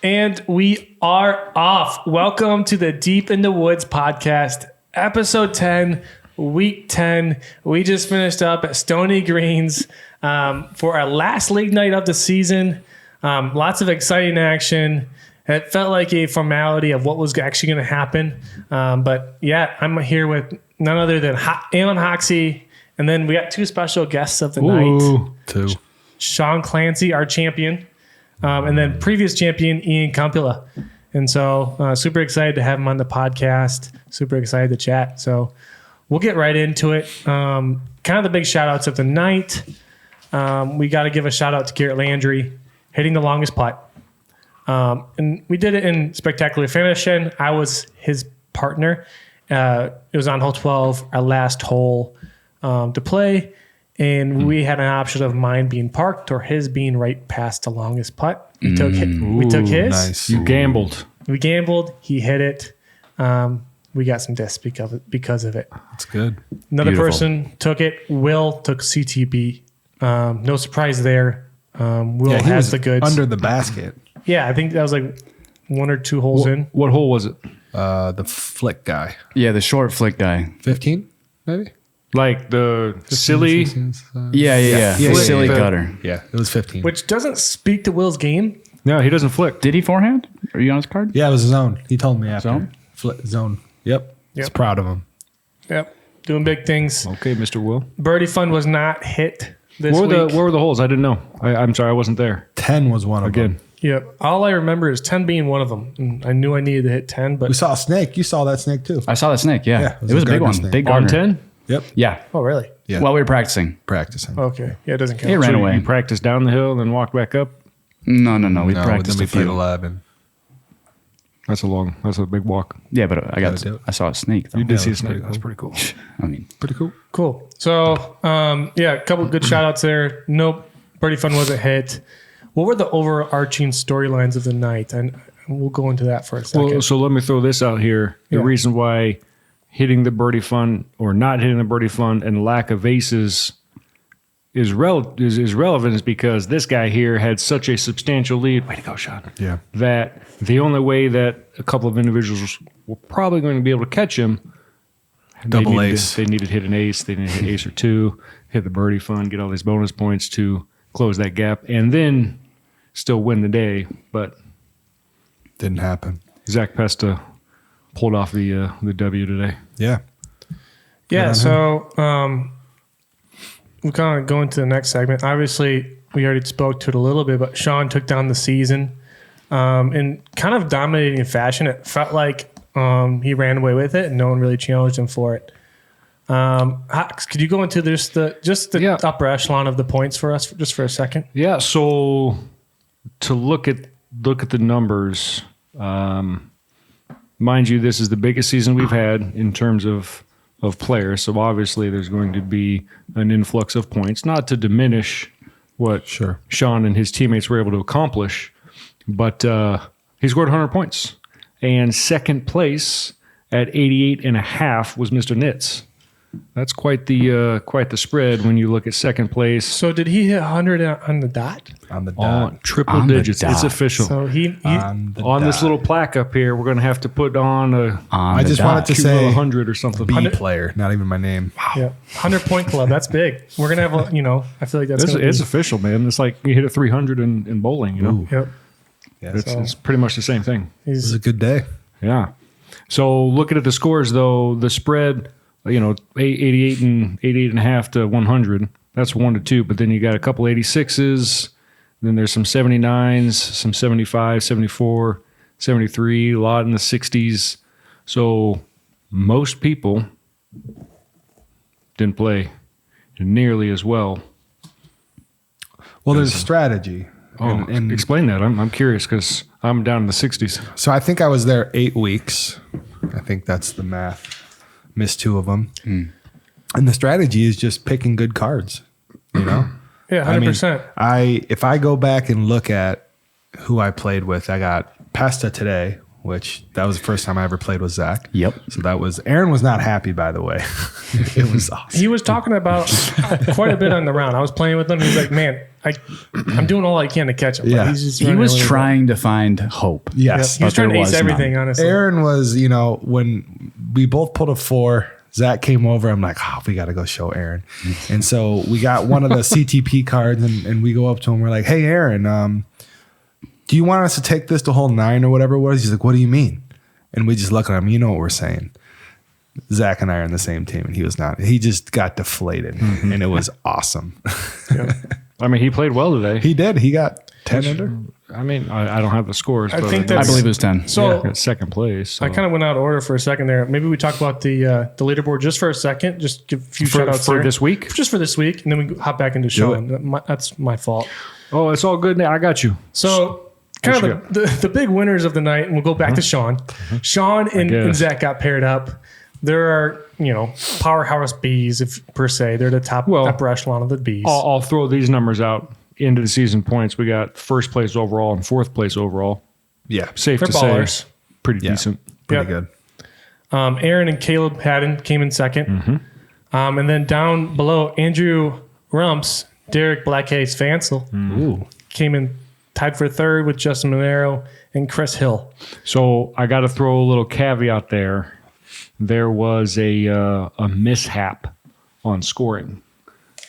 And we are off. Welcome to the Deep in the Woods podcast, episode 10, week 10. We just finished up at Stony Greens for our last league night of the season. Lots of exciting action. It felt like a formality of what was actually going to happen. But yeah, I'm here with none other than Alan Hoxie. And then we got two special guests of the night. Two. Sean Clancy, our champion. And then previous champion, Ian Kumpula. And so super excited to have him on the podcast. Super excited to chat. So we'll get right into it. Kind of the big shout outs of the night. We got to give a shout out to Garrett Landry hitting the longest putt. And we did it in spectacular fashion. I was his partner. It was on hole 12, our last hole to play. And we had an option of mine being parked or his being right past the longest putt. We took his. Nice. You gambled. We gambled. He hit it. We got some discs because of it. That's good. Another person took it. Will took CTB. No surprise there. Will has the goods. Under the basket. Yeah, I think that was like one or two holes in. What hole was it? The flick guy. Yeah, the short flick guy. 15, maybe? Like the silly. 16, Yeah. Silly yeah. cutter. Yeah, it was 15. Which doesn't speak to Will's game. No, he doesn't flick. Did he forehand? Are you on his card? Yeah, it was zone. He told me after. Zone? Zone. Yep. He's proud of him. Yep. Doing big things. Okay, Mr. Will. Birdie Fun was not hit this week. What were the holes? I didn't know. I'm sorry, I wasn't there. 10 was one of them. Again. Yeah. All I remember is 10 being one of them. And I knew I needed to hit 10, but We saw a snake. You saw that snake too. I saw the snake, yeah. Yeah, it was a big gardener one. snake. Big On gardener. 10? Yep. Yeah. oh really? Yeah. While we were practicing. Practicing. Okay. Yeah, it doesn't count. It ran So away. you practiced down the hill and then walked back up? No. We No, practiced then we a played few. 11. That's a big walk. Yeah, but I saw a snake, though. You did see a that's snake. pretty That's cool. pretty cool. I mean, Pretty cool. Cool. So, yeah, a couple good shout outs there. Nope. Birdie Fun wasn't hit. What were the overarching storylines of the night? And we'll go into that for a second. Well, so let me throw this out here. The Yeah. reason why hitting the birdie fun or not hitting the birdie fun and lack of aces is relevant is because this guy here had such a substantial lead. Way to go, Sean. Yeah. That the only way that a couple of individuals were probably going to be able to catch him, Double ace. They needed to hit an ace. They needed to hit ace or two, hit the birdie fun, get all these bonus points to close that gap, and then still win the day. But Didn't happen. Zach Pesta pulled off the W today. Yeah. Yeah, so we'll kind of go into the next segment. Obviously, we already spoke to it a little bit, but Sean took down the season in kind of dominating fashion. It felt like he ran away with it, and no one really challenged him for it. Hox, could you go into the upper echelon of the points for us just for a second? Yeah, so to look at the numbers, mind you, this is the biggest season we've had in terms of players. So obviously there's going to be an influx of points, not to diminish what Sean and his teammates were able to accomplish, but he scored 100 points. And second place at 88.5 was Mr. Nitz. That's quite the spread when you look at second place. So did he hit 100 on the dot? On the dot. On triple On the digits. It's dot. official. So he On the On this dot. little plaque up here, we're going to have to put on a I just wanted to cute say little 100 or something. B player, not even my name. yeah, 100-point club. That's big. We're gonna have I feel like that's It's, gonna it's be, official, man. It's like you hit a 300 in bowling, you know? Yep. Yeah, It's pretty much the same thing. it was a good day. Yeah. So looking at the scores, though, the spread, 88 and 88.5 to 100, that's 1 to 2. But then you got a couple 86s. Then there's some 79s, some 75, 74, 73, a lot in the 60s. So most people didn't play nearly as well. Well, there's strategy. Oh, And explain that. I'm curious because I'm down in the 60s. so I think I was there 8 weeks. I think that's the math. Missed 2 of them. And the strategy is just picking good cards, you know? Yeah, 100%. If I go back and look at who I played with, I got Pesta today, which that was the first time I ever played with Zach. Yep. So that was Aaron was not happy, by the way. It was awesome. He was talking about quite a bit on the round. I was playing with him. He's like, man, I'm doing all I can to catch him. Yeah. But he's just He running was really trying to find hope. Yes. He was But trying to there ace was everything, none. honestly. Aaron was, when we both pulled a 4, Zach came over. I'm like, we got to go show Aaron. And so we got one of the CTP cards and we go up to him. We're like, hey, Aaron, do you want us to take this to hole 9 or whatever it was? He's like, what do you mean? And we just look at him. You know what we're saying. Zach and I are on the same team, and he was not. He just got deflated, and it was awesome. I mean, he played well today. He did. He got 10 under. I mean, I don't have the scores. I but think know I that's- believe it was 10. So got second place. So. I kind of went out of order for a second there. Maybe we talk about the leaderboard just for a second. Just give a few shout outs for there. this week. Just for this week, and then we hop back into Sean. That's my fault. Oh, it's all good now. I got you. So kind of the big winners of the night, and we'll go back to Sean. Sean and Zach got paired up. There are, powerhouse Bs, if per se. They're the top upper echelon of the Bs. I'll throw these numbers out into the season points. We got first place overall and fourth place overall. Yeah. Safe They're to ballers. say, pretty decent. Pretty Yep. good. Aaron and Caleb Haddon came in second. And then down below, Andrew Rumps, Derek Blackhaze Fansel came in tied for third with Justin Monero and Chris Hill. So I got to throw a little caveat there. There was a mishap on scoring.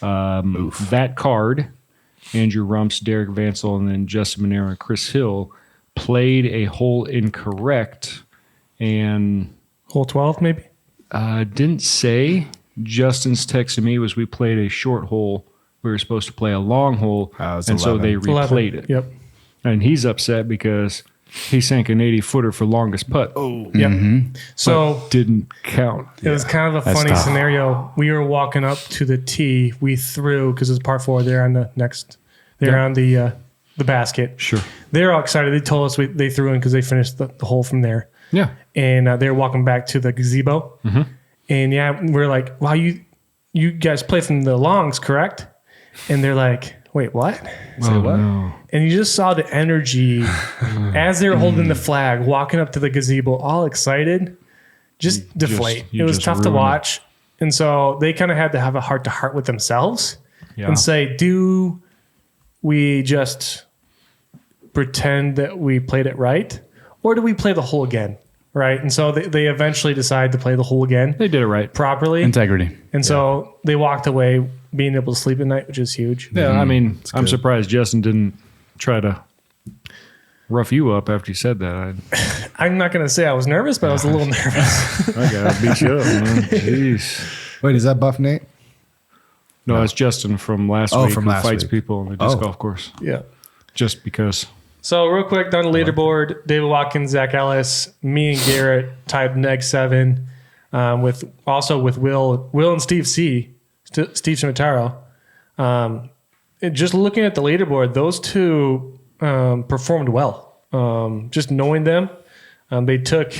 That card, Andrew Rumps, Derek Vansel, and then Justin Monero and Chris Hill played a hole incorrect and Hole 12, maybe? didn't say. Justin's text to me was we played a short hole. We were supposed to play a long hole, it was and so 11. they 11. replayed it. Yep. And he's upset because he sank an 80-footer for longest putt. Oh, Yep. So didn't count. it was kind of a funny scenario. We were walking up to the tee. We threw, because it's par 4, they're on the next, they're on the basket. Sure. They're all excited. They told us they threw in because they finished the hole from there. Yeah. And they were walking back to the gazebo. And we're like, wow, you guys play from the longs, correct? And they're like, wait, what? Say what? No. And you just saw the energy as they were holding the flag, walking up to the gazebo, all excited, just deflate. you It was just tough to ruined it. watch. And so they kind of had to have a heart to heart with themselves Yeah. and say, do we just pretend that we played it right? Or do we play the hole again? Right. And so they eventually decided to play the hole again They did it right. properly. Integrity. And so they walked away being able to sleep at night, which is huge. Yeah, I mean, I'm good. surprised Justin didn't try to rough you up after you said that. I'm not going to say I was nervous, but I was a little nervous. I gotta beat you up, man. Jeez. Wait, is that Buff Nate? No, that's Justin from last Oh, week from who last fights week. people on the disc Oh. golf course. Yeah. Just because. So real quick, down the leaderboard, David Watkins, Zach Ellis, me and Garrett tied neg 7, with Will and Steve Cimitaro. Just looking at the leaderboard, those two performed well. Just knowing them, they took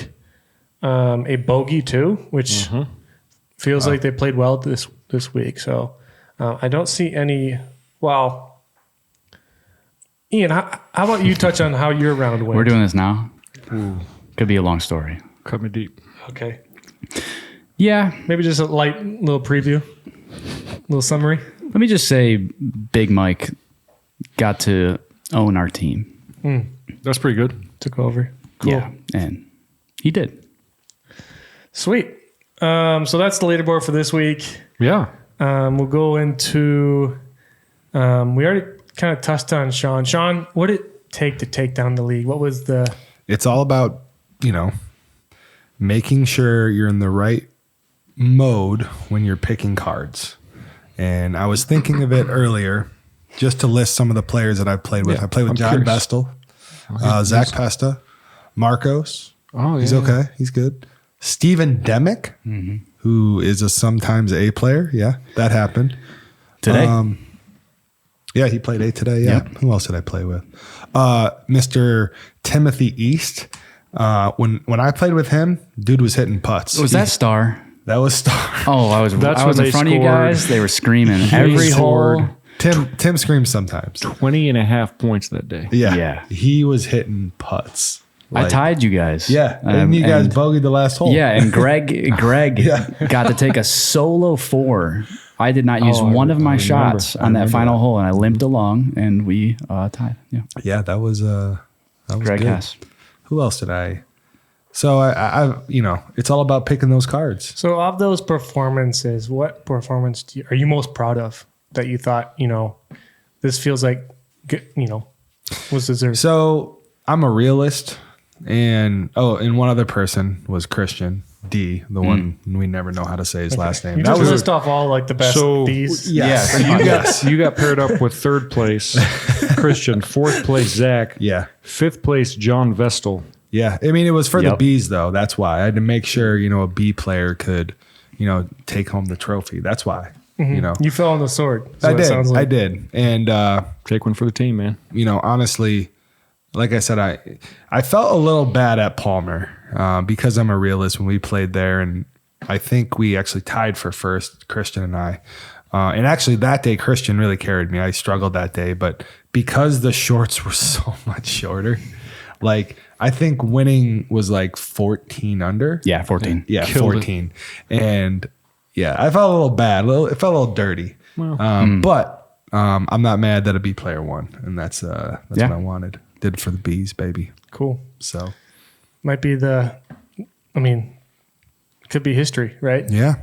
a bogey too, which feels like they played well this week. So I don't see any. Well, Ian, how about you touch on how your round went? We're doing this now. Could be a long story. Cut me deep. Okay. Yeah. Maybe just a light little preview, little summary. Let me just say Big Mike got to own our team. That's pretty good. Took over. Cool. Yeah. And he did. Sweet. So that's the leaderboard for this week. Yeah. We'll go into. We already kind of touched on Sean. Sean, what did it take to take down the league? What was the? It's all about, making sure you're in the right mode when you're picking cards. And I was thinking of it earlier just to list some of the players that I've played with. Yeah, I played with I'm John curious. Bestel, Zach Pesta, Marcos. Oh, yeah. He's okay. He's good. Steven Demick, who is a sometimes A player. Yeah, that happened. Today. Yeah, he played A today. Yeah. Yep. Who else did I play with? Mr. Timothy East. When I played with him, dude was hitting putts. was that Star? That was Star. Oh, I was That's I was when in they front of you scored. guys. They were screaming every scored. hole. Tim screams sometimes. 20 and a half points that day. Yeah. Yeah. He was hitting putts. I tied you guys. Yeah, and you guys and- bogeyed the last hole. Yeah, and Greg got to take a solo 4. I did not use Oh, one of I my remember. shots on that final hole, and I limped along, and we tied. Yeah, Yeah, that was Greg good. Hess. Who else did I? So I it's all about picking those cards. So of those performances, what performance are you most proud of that you thought, this feels like, was deserved? So I'm a realist, and one other person was Christian D, the one we never know how to say his last name. You That just was list off all like the best So- D's. yes. You got paired up with third place Christian, fourth place Zach, Yeah. fifth place John Vestal. Yeah. I mean, it was for the Yep. B's though. That's why I had to make sure, a B player could, take home the trophy. That's why, You fell on the sword. So I it did. sounds like. I did. And, Take one for the team, man. honestly, like I said, I felt a little bad at Palmer because I'm a realist when we played there. And I think we actually tied for first, Christian and I. And actually that day, Christian really carried me. I struggled that day, but because the shorts were so much shorter, like I think winning was like 14 under. Yeah, 14. Yeah, Killed 14. And yeah, I felt a little bad. It felt a little dirty. But I'm not mad that a B player won. And that's Yeah. what I wanted. Did it for the B's, baby. Cool. So Might be could be history, right? yeah,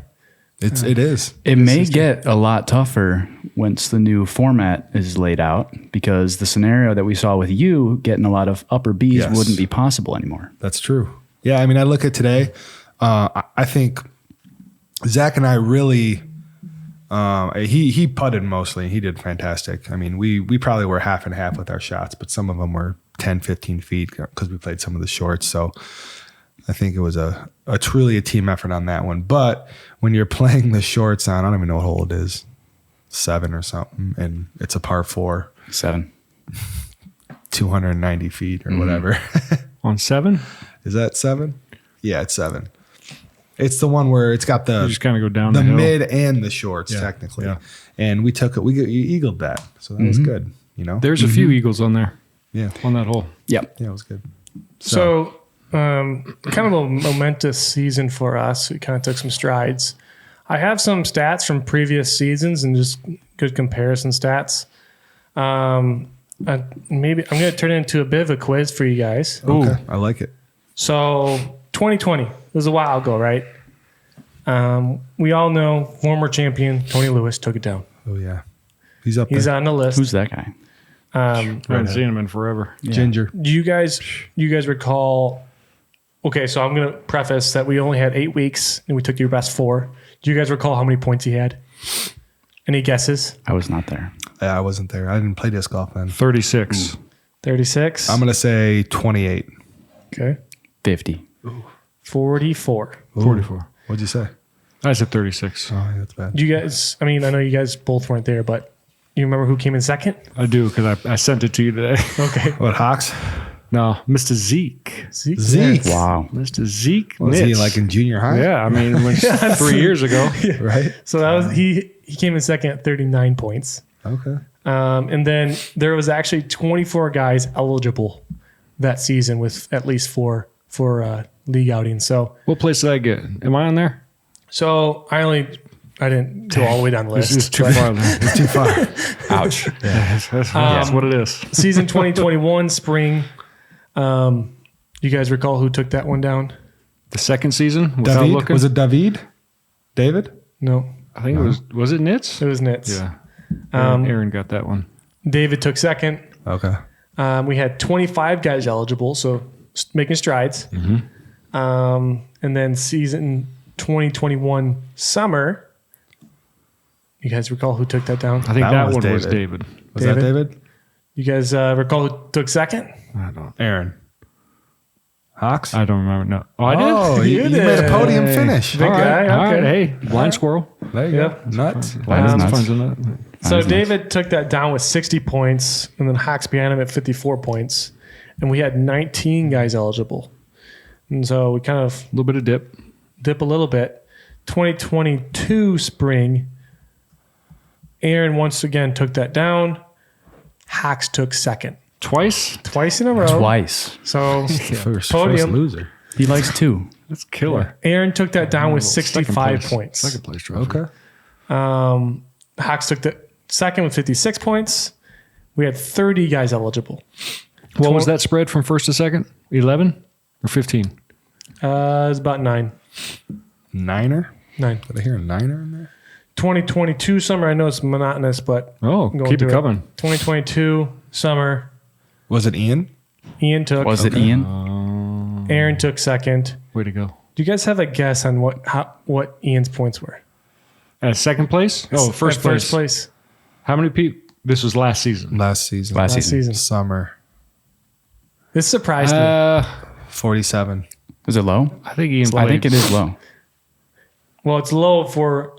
it is. It may get a lot tougher once the new format is laid out, because the scenario that we saw with you getting a lot of upper B's Yes. wouldn't be possible anymore. That's true. Yeah, I mean, I look at today. I think Zach and I really. He putted mostly. He did fantastic. I mean, we probably were half and half with our shots, but some of them were 10, 15 feet because we played some of the shorts. So I think it was a truly a team effort on that one. But when you're playing the shorts on, I don't even know what hole it is, 7 or something, and it's a par 4, 7. 290 feet or whatever. On 7, Is that 7? Yeah, it's 7. It's the one where it's got you the just kind of go down the the hill. mid and the shorts Yeah, technically. yeah. And we took it. We eagled that, so that was good. There's a few eagles on there, Yeah, on that hole. Yep. yeah, it was good. So, kind of a momentous season for us. We kind of took some strides. I have some stats from previous seasons and just good comparison stats. Maybe I'm going to turn it into a bit of a quiz for you guys. Okay, I like it. So 2020, it was a while ago, right? We all know former champion Tony Lewis took it down. Oh yeah, he's up He's there. on the list. Who's that guy? I haven't seen him in forever. Ginger. Do you guys recall? Okay, so I'm going to preface that we only had 8 weeks and we took your best 4. Do you guys recall how many points he had? Any guesses? I was not there. Yeah, I wasn't there. I didn't play disc golf then. 36. 36. I'm gonna say 28. Okay. 50. 44. 44. What'd you say? I said 36. Oh, yeah, that's bad. Do you guys? I mean, I know you guys both weren't there, but you remember who came in second? I do, because I sent it to you today. Okay. What, Hawks? No, Mr. Zeke. Zeke. Zeke. Wow. Mr. Zeke. Was he Nitz. like in junior high? Yeah, I mean, it was 3 years ago. Right. So that was he came in second at 39 points. Okay. And then there was actually 24 guys eligible that season with at least four league outings. So What place did I get? Am I on there? I didn't go all the way down the This list. is too but far. There. It's too far. Ouch. That's what it is. Season 2021 spring. You guys recall who took that one down? The second season, without David? looking. Was it David? David? No, I think it was it Nitz? it was Nitz. Yeah. Um, Aaron got that one. David took second. Okay. We had 25 guys eligible, so making strides. And then season 2021 summer. You guys recall who took that down? I think That that was one was David. David. Was that David? You guys recall who took second? I don't. Aaron. Hawks? I don't remember. No. Oh, I did. Oh, You you made a did. podium finish. Big guy. All right. Okay. Hey, blind squirrel. There you Yep. go. Nuts. Blind nuts. finds a nut. So Nice. David took that down with 60 points, and then Hawks behind him at 54 points. And we had 19 guys eligible. And so we kind of A little bit of dip. a little bit. 2022 spring, Aaron once again took that down. Hawks took second. Twice? Twice in a row. Twice. So First podium. loser. He likes 2. That's killer. Aaron took that down with Second 65 place. points. Second place trophy. Okay. Hawks took the second with 56 points. We had 30 guys eligible. What was that spread from first to second? 11 or 15? It was about 9. Niner? 9. Did I hear a niner in there? 2022 summer. I know it's monotonous, but Oh, I'm going keep it through coming. 2022 summer. Was it Ian? Ian took. Was it Ian? Aaron took second. Way to go. Do you guys have a guess on what Ian's points were? At second place? Oh, first At place. First place. How many people? This was last season. Last season. Last season. Summer. This surprised me. 47. Is it low? I think Ian played I think it is low. Well, it's low for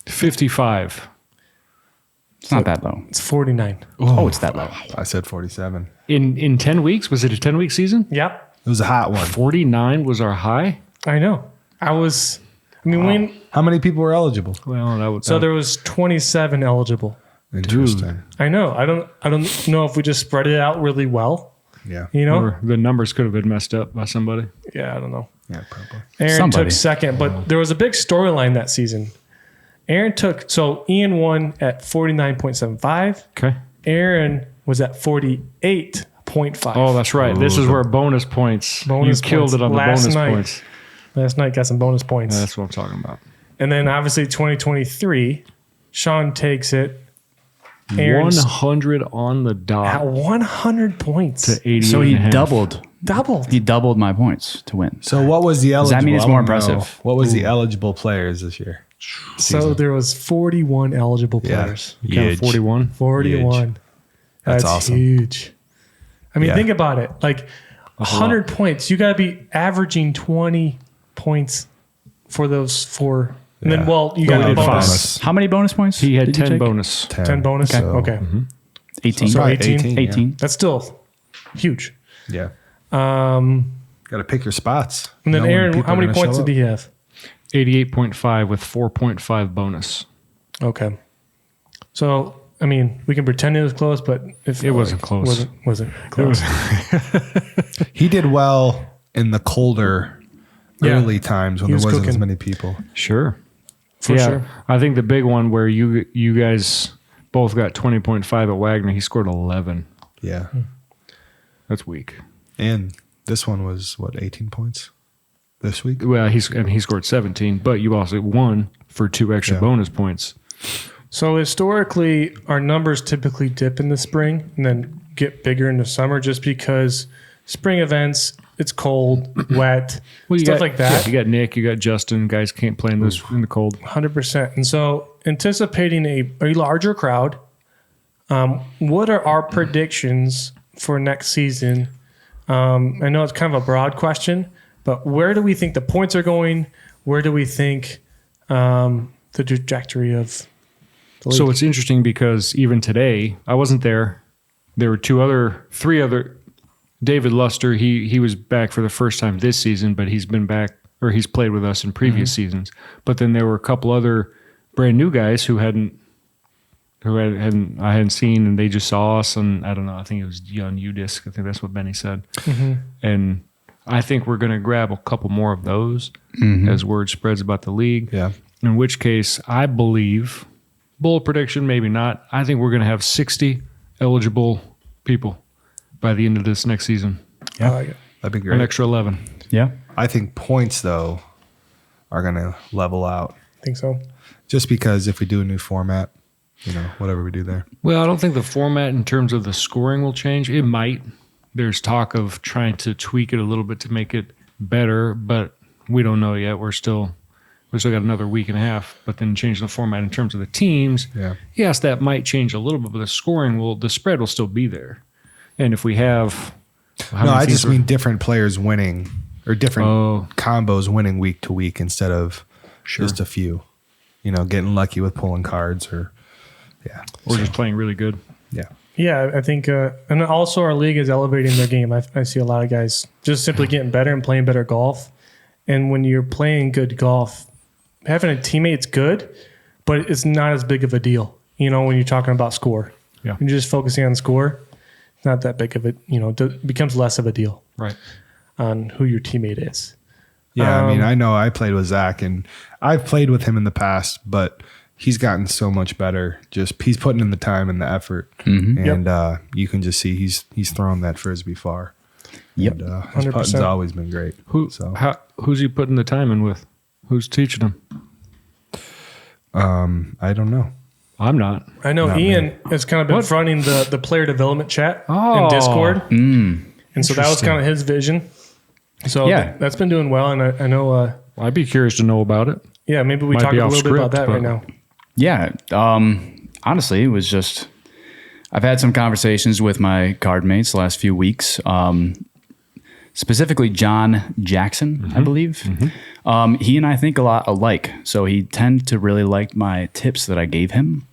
55. It's not that low. it's 49. Oh, it's that low. I said 47. In 10 weeks? Was it a 10-week season? Yep, It was a hot one. 49 was our high? I know. When How many people were eligible? Well, that would... so there was 27 eligible. Interesting. I know. I don't know if we just spread it out really well. Yeah. You know? Or the numbers could have been messed up by somebody. Yeah, I don't know. Yeah, probably. Aaron Somebody. took second, but there was a big storyline that season. Aaron took so Ian won at 49.75. Okay. Aaron was at 48.5. Oh, that's right. This is where bonus points. Bonus you killed points. it on the Last bonus night. points. Last night got some bonus points. That's what I'm talking about. And then obviously 2023, Sean takes it. Aaron's 100 on the at dot 100 points. to 80. So he doubled. Doubled. He doubled my points to win. So what was the eligible? that mean it's I more wanna know. impressive? What was the eligible players this year? So there was 41 eligible Yeah. players. You counted 41. 41. That's awesome. Huge. I mean, Yeah. think about it. Like 100 points, you got to be averaging 20 points for those 4. And then, Yeah. well, you Well, got we a did bonus. How many bonus points? He had did you 10 take? bonus. 10 bonus. So- Okay. 18. So Probably 18? 18. That's still huge. Yeah. Got to pick your spots. And then Know when Aaron, people how are many gonna points show did he have? 88.5 with 4.5 bonus. Okay. So, I mean, we can pretend it was close, but if It wasn't close. Wasn't close. He did well in the colder Yeah. early times when He there was wasn't as cooking. many people. Sure. For sure. I think the big one where you guys both got 20.5 at Wagner, he scored 11. Yeah. That's weak. And this one was what, 18 points this week? Well, he scored 17, but you also won for 2 extra Yeah. bonus points. So historically, our numbers typically dip in the spring and then get bigger in the summer just because spring events, it's cold, wet, Well, you stuff got, like that. Yeah, you got Nick, you got Justin. Guys can't play in this in the cold. 100%. And so anticipating a larger crowd, what are our predictions for next season? I know it's kind of a broad question, but where do we think the points are going? Where do we think the trajectory of the league? So it's interesting because even today, I wasn't there. There were 3 other. David Luster, he was back for the first time this season, but he's been back or he's played with us in previous seasons. But then there were a couple other brand new guys who I hadn't seen, and they just saw us. And I don't know. I think it was on UDisc. I think that's what Benny said. And I think we're going to grab a couple more of those as word spreads about the league. Yeah. In which case, I believe, bold prediction, maybe not. I think we're going to have 60 eligible people by the end of this next season. I like it. That'd be An great. extra 11. Yeah. I think points, though, are going to level out. I think so. Just because if we do a new format, whatever we do there. Well, I don't think the format in terms of the scoring will change. It might. There's talk of trying to tweak it a little bit to make it better, but we don't know yet. We still got another week and a half. But then changing the format in terms of the teams, Yeah. yes, that might change a little bit, but the spread will still be there. And if we have, No, I just mean different players winning or different Oh. combos winning week to week instead of just a few. Getting lucky with pulling cards or we're just playing really good. yeah. Yeah, I think, and also our league is elevating their game. I see a lot of guys just simply getting better and playing better golf. And when you're playing good golf, having a teammate's good, but it's not as big of a deal. When you're talking about score, Yeah. you're just focusing on score. not that big of it. Becomes less of a deal Right. on who your teammate is. Yeah, I mean, I know I played with Zach, and I've played with him in the past, but he's gotten so much better. Just he's putting in the time and the effort, and you can just see he's thrown that frisbee far. Yep. And, his 100%. putting's always been great. Who's he putting the time in with? Who's teaching him? I don't know. I'm not. I know Not Ian me. has kind of been fronting the player development chat Oh. in Discord. And so that was Interesting. kind of his vision. So Yeah. that's been doing well. And I know, I'd be curious to know about it. maybe we Might talk be a off little bit about script, that right but- now. Yeah. Honestly, it was just, I've had some conversations with my card mates the last few weeks. Specifically John Jackson, I believe. He and I think a lot alike. So he tended to really like my tips that I gave him.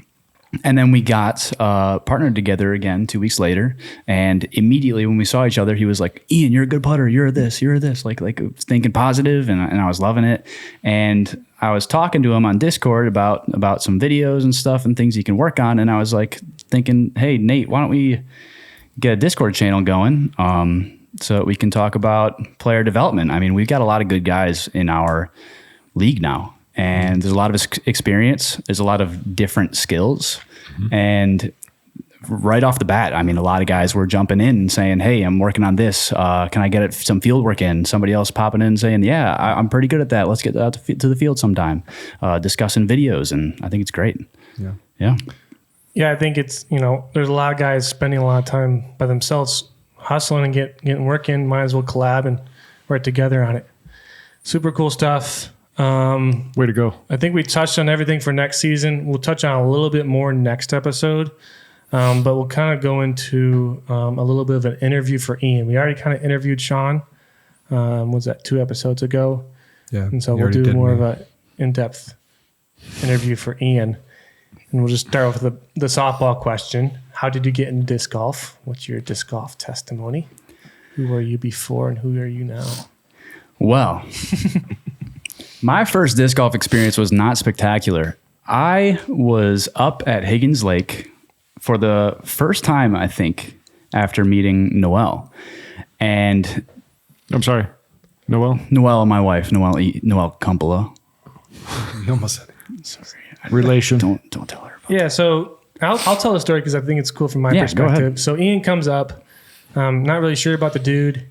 And then we got partnered together again 2 weeks later. And immediately when we saw each other, he was like, Ian, you're a good putter. You're this, like thinking positive, and I was loving it. And I was talking to him on Discord about some videos and stuff and things he can work on. And I was like thinking, hey, Nate, why don't we get a Discord channel going so that we can talk about player development? I mean, we've got a lot of good guys in our league now. And there's a lot of experience. There's a lot of different skills. And right off the bat, I mean, a lot of guys were jumping in and saying, hey, I'm working on this. Can I get some field work in? Somebody else popping in and saying, yeah, I'm pretty good at that. Let's get out to the field sometime. Discussing videos. And I think it's great. Yeah. Yeah. Yeah, I think it's, there's a lot of guys spending a lot of time by themselves hustling and getting work in. Might as well collab and work together on it. Super cool stuff. Way to go. I think we touched on everything for next season. We'll touch on a little bit more next episode, but we'll kind of go into a little bit of an interview for Ian. We already kind of interviewed Sean. Was that 2 episodes ago? Yeah. And so you we'll already do did more me. of a in-depth interview for Ian. And we'll just start off with the softball question. How did you get into disc golf? What's your disc golf testimony? Who were you before and who are you now? Well, my first disc golf experience was not spectacular. I was up at Higgins Lake for the first time, I think, after meeting Noelle. And I'm sorry. Noel? Noelle, my wife, Noelle Kumpala. You almost said it. Sorry. Relation. Don't tell her. Yeah, so I'll tell the story because I think it's cool from my Yeah, go perspective. ahead. So Ian comes up, not really sure about the dude.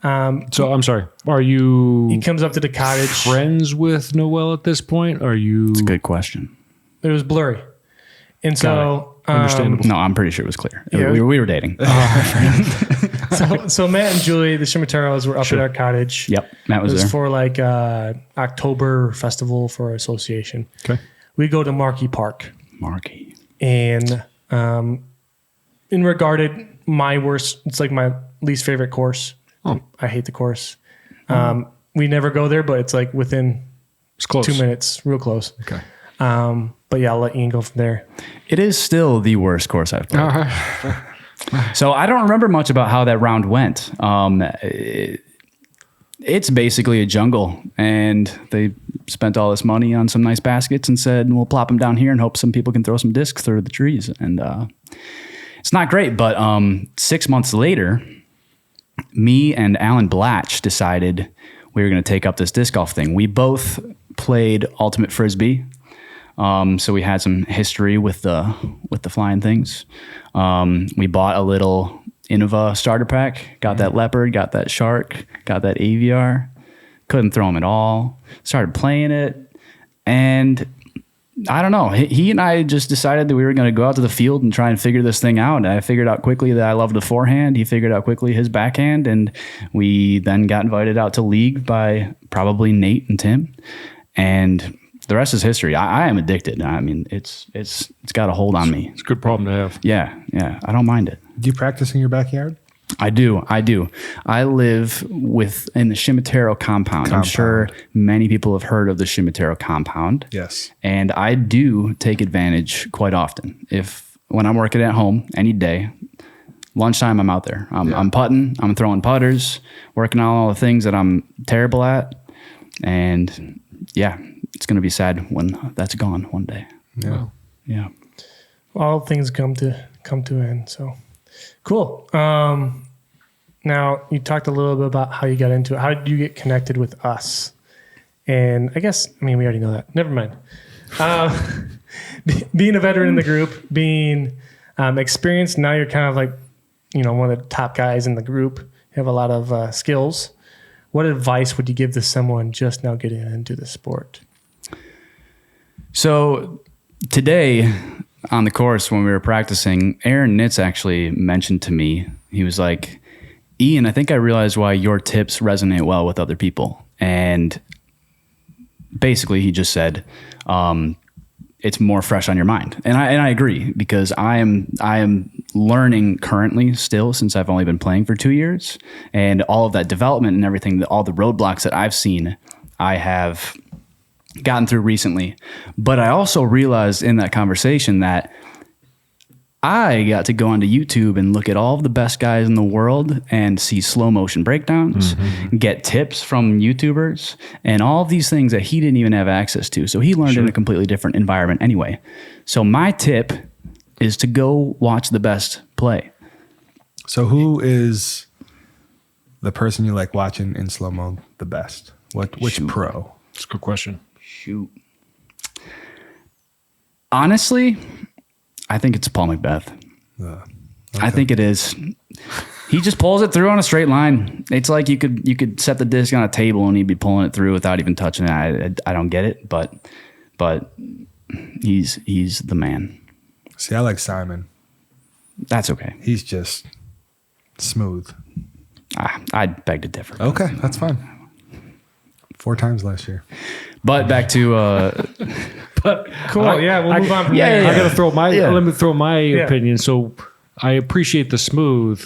So I'm sorry. Are you He comes up to the cottage. friends with Noel at this point? Are you It's a good question. It was blurry. And so, understandable? No, I'm pretty sure it was clear. Yeah. We were dating. so Matt and Julie, the Shimataros, were up at our cottage. Yep, Matt It was was there. for like October festival for our association. Okay. We go to Markey Park. Marky. And in regarded my worst, it's like my least favorite course. Oh. I hate the course. We never go there, but it's like within It's close. 2 minutes, real close. Okay. But yeah, I'll let Ian go from there. It is still the worst course I've played. All right. So I don't remember much about how that round went. It's basically a jungle, and they spent all this money on some nice baskets and said, we'll plop them down here and hope some people can throw some discs through the trees. And it's not great, but 6 months later, me and Alan Blatch decided we were going to take up this disc golf thing. We both played Ultimate Frisbee. So we had some history with the flying things. We bought a little Innova starter pack, got that leopard, got that shark, got that AVR. Couldn't throw them at all. Started playing it, and I don't know. He and I just decided that we were going to go out to the field and try and figure this thing out. And I figured out quickly that I loved the forehand. He figured out quickly his backhand, and we then got invited out to league by probably Nate and Tim, and the rest is history. I am addicted. I mean, it's got a hold on me. It's a good problem to have. Yeah. I don't mind it. Do you practice in your backyard? I do. I live in the Shimatero compound. I'm sure many people have heard of the Shimatero compound. Yes. And I do take advantage quite often. When I'm working at home any day, lunchtime I'm out there. I'm putting, I'm throwing putters, working on all the things that I'm terrible at. And yeah, it's going to be sad when that's gone one day. Yeah. Yeah. All things come to an end. So Cool. Now you talked a little bit about how you got into it. How did you get connected with us? And we already know that. Never mind. Being a veteran in the group, being experienced, now you're kind of like, one of the top guys in the group. You have a lot of skills. What advice would you give to someone just now getting into the sport? So today on the course when we were practicing, Aaron Nitz actually mentioned to me, he was like, Ian, I think I realized why your tips resonate well with other people. And basically he just said, it's more fresh on your mind. And I agree, because I am learning currently still, since I've only been playing for 2 years, and all of that development and everything, all the roadblocks that I've seen, I have gotten through recently. But I also realized in that conversation that I got to go onto YouTube and look at all of the best guys in the world and see slow motion breakdowns, get tips from YouTubers, and all of these things that he didn't even have access to. So he learned in a completely different environment anyway. So my tip is to go watch the best play. So who is the person you like watching in slow mo the best? Which pro? That's a good question. Shoot. Honestly, I think it's Paul Macbeth. Okay. I think it is. He just pulls it through on a straight line. It's like you could set the disc on a table and he'd be pulling it through without even touching it. I don't get it, but he's the man. See, I like Simon. That's okay. He's just smooth. I'd beg to differ. Okay, that's fine. 4 times last year. But back to But Cool. We'll move on from yeah, there. yeah. I gotta throw my let me throw my Yeah. opinion. So I appreciate the smooth,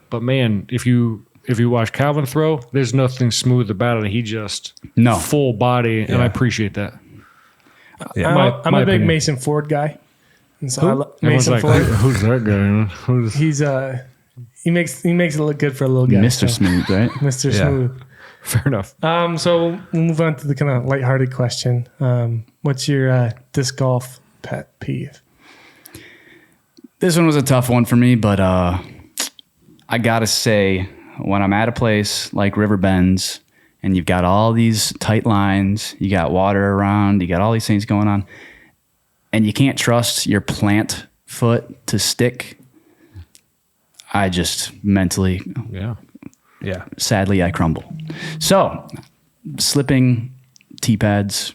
but man, if you watch Calvin throw, there's nothing smooth about it. He just full body, and I appreciate that. Yeah. I'm my a big opinion. Mason Ford guy. And so Everyone's Mason like, Ford. who's that guy? Who's He's he makes it look good for a little guy. Mr. Smooth, right? Mr. Yeah. Smooth. fair enough? So we'll move on to the kind of lighthearted question. What's your disc golf pet peeve? This one was a tough one for me, but I gotta say, when I'm at a place like River Bends and you've got all these tight lines, you got water around, you got all these things going on, and you can't trust your plant foot to stick, I just mentally, Yeah. sadly, I crumble. So, slipping tee pads,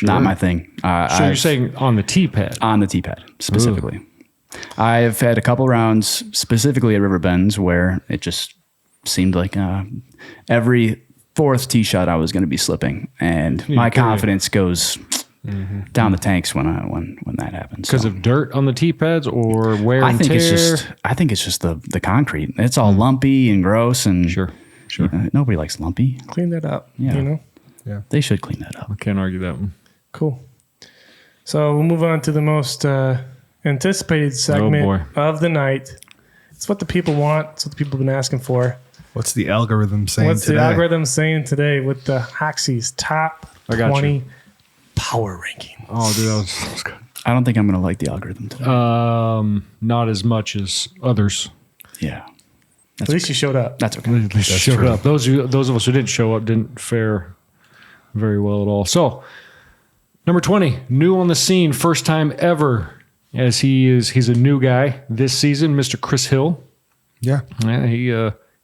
not my thing. So you're saying on the tee pad? On the tee pad, specifically. I've had a couple rounds, specifically at River Bends, where it just seemed like every 4th tee shot I was going to be slipping, and my confidence goes down the tanks when that happens. Because of dirt on the tee pads or wear and tear? I think it's just the concrete. It's all lumpy and gross, and Sure. nobody likes lumpy. Clean that up. Yeah. Yeah. They should clean that up. I can't argue that one. Cool. So we'll move on to the most anticipated segment of the night. It's what the people want. It's what the people have been asking for. What's the algorithm saying What's today? the algorithm saying today with the Hoxie's top I got 20 power ranking? Oh, dude, that was good. I don't think I'm going to like the algorithm today. Not as much as others. Yeah. At least you showed up. That's okay. They showed up. Those of us who didn't show up didn't fare very well at all. So, number 20, new on the scene, first time ever, as he's a new guy this season, Mr. Chris Hill. Yeah. Yeah, he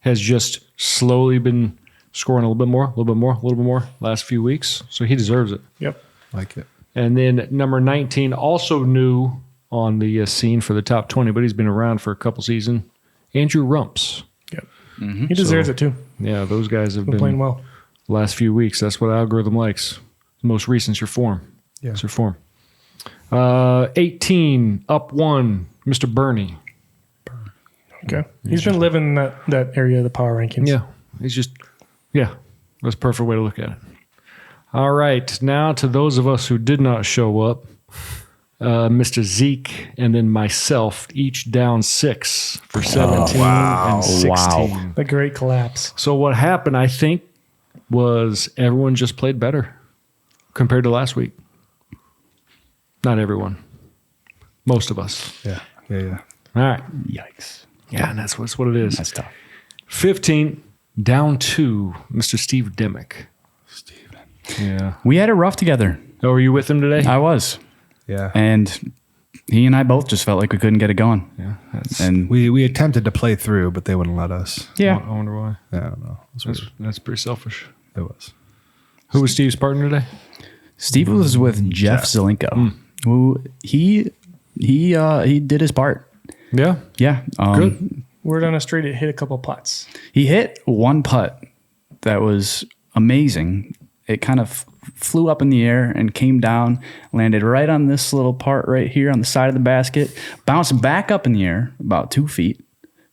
has just slowly been scoring a little bit more last few weeks. So he deserves it. Yep. Like it. And then number 19, also new on the scene for the top 20, but he's been around for a couple seasons, Andrew Rumps. Yep. He deserves it too. Yeah, those guys have Been playing well. last few weeks. That's what algorithm likes. Most recent's your form. Yeah. It's your form. 18, up 1, Mr. Bernie. Okay. He's been living in that area of the power rankings. Yeah. He's just, that's a perfect way to look at it. All right. Now to those of us who did not show up, Mr. Zeke and then myself, each down 6 for 17 and 16. Wow. The great collapse. So what happened, I think, was everyone just played better compared to last week. Not everyone. Most of us. Yeah. Yeah. Yeah. All right. Yikes. Yeah, and that's what it is. That's tough. 15, down 2, Mr. Steve Dimmick. Steven. Yeah. We had it rough together. Oh, were you with him today? I was. Yeah. And he and I both just felt like we couldn't get it going. Yeah. And We attempted to play through, but they wouldn't let us. yeah, I wonder why. I don't know. That's pretty selfish. It was. Who was Steve's partner today? Steve was with Jeff Zelenko, who he did his part. Yeah. Yeah. Good. Word on a street, it hit a couple putts. He hit one putt that was amazing. It kind of flew up in the air and came down, landed right on this little part right here on the side of the basket, bounced back up in the air about 2 feet,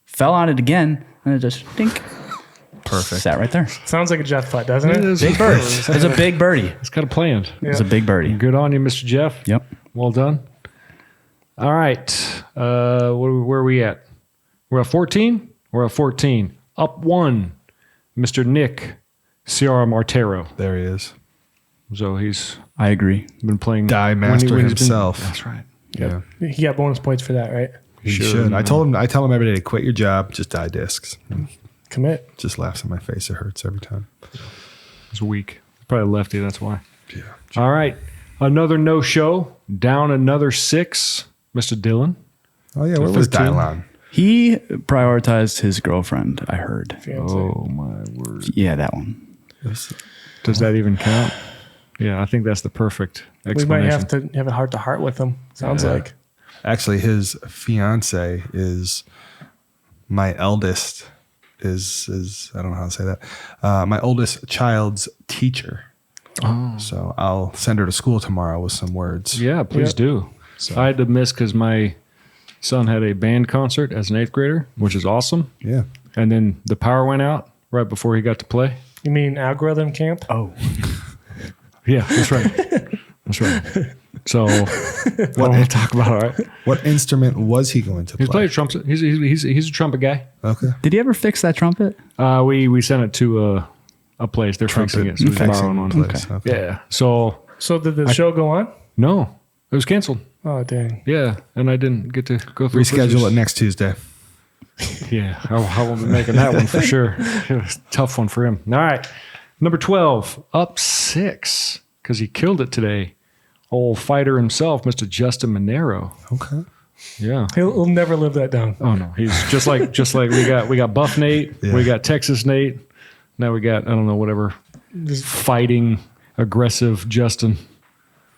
fell on it again, and it just dink. Perfect. Sat right there. Sounds like a Jeff putt, doesn't it? Big bird. It was a big birdie. It's kind of planned. It was a big birdie. Good on you, Mr. Jeff. Yep. Well done. All right. Where are we at? We're at 14? We're at 14. Up 1, Mr. Nick Ciara Martero. There he is. So he's I agree. been playing. Die master when he's been- himself. That's right. Yeah. He got bonus points for that, right? He Sure. should. I tell him every day to quit your job, just die discs. Commit. Just laughs in my face. It hurts every time. He's weak. Probably lefty, that's why. Yeah. All right. Another no-show. Down another 6, Mr. Dillon. Oh yeah, where was 13. Dylon? He prioritized his girlfriend, I heard. Fiance. Oh, my word. Yeah, that one. Does that even count? Yeah, I think that's the perfect We explanation. might have to have a heart-to-heart with him. Sounds like. Actually, his fiance is my eldest. Is I don't know how to say that. My oldest child's teacher. Oh. So I'll send her to school tomorrow with some words. Yeah, please Yep. do. I had to miss because my son had a band concert as an 8th grader, which is awesome. Yeah. And then the power went out right before he got to play. You mean algorithm camp? Oh. Yeah, that's right. That's right. So what do we talk about? All right. What instrument was he going to He's play? played trumpet. He's a trumpet guy. Okay. Did he ever fix that trumpet? We sent it to a place. They're fixing it. So he's borrowing one. place. Okay. Yeah. So So did the show go on? no, it was canceled. Oh, dang. Yeah, and I didn't get to go through. Reschedule it next Tuesday. Yeah, I will be making that one for sure. It was a tough one for him. All right, number 12, up 6 because he killed it today. Old fighter himself, Mr. Justin Monero. Okay. Yeah. He'll never live that down. Oh no, he's just like we got Buff Nate, Yeah. we got Texas Nate. Now we got I don't know whatever Just fighting aggressive Justin.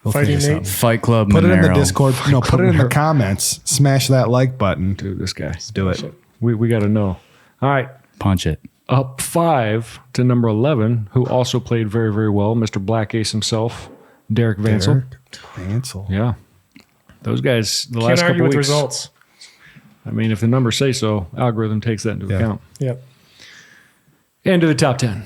We'll Fighting figure Nate. something. Fight Club. Put it in the Monero. Discord. No, put it in the comments. Smash that like button. Dude, this guy. Do it. We got to know. All right, Punch it. up 5 to number 11, who also played very, very well, Mr. Black Ace himself, Derek Vansel. Derek Vansel. Yeah. Those guys, the can't last argue couple with weeks. results. I mean, if the numbers say so, algorithm takes that into Yeah. account. Yep. And to the top 10.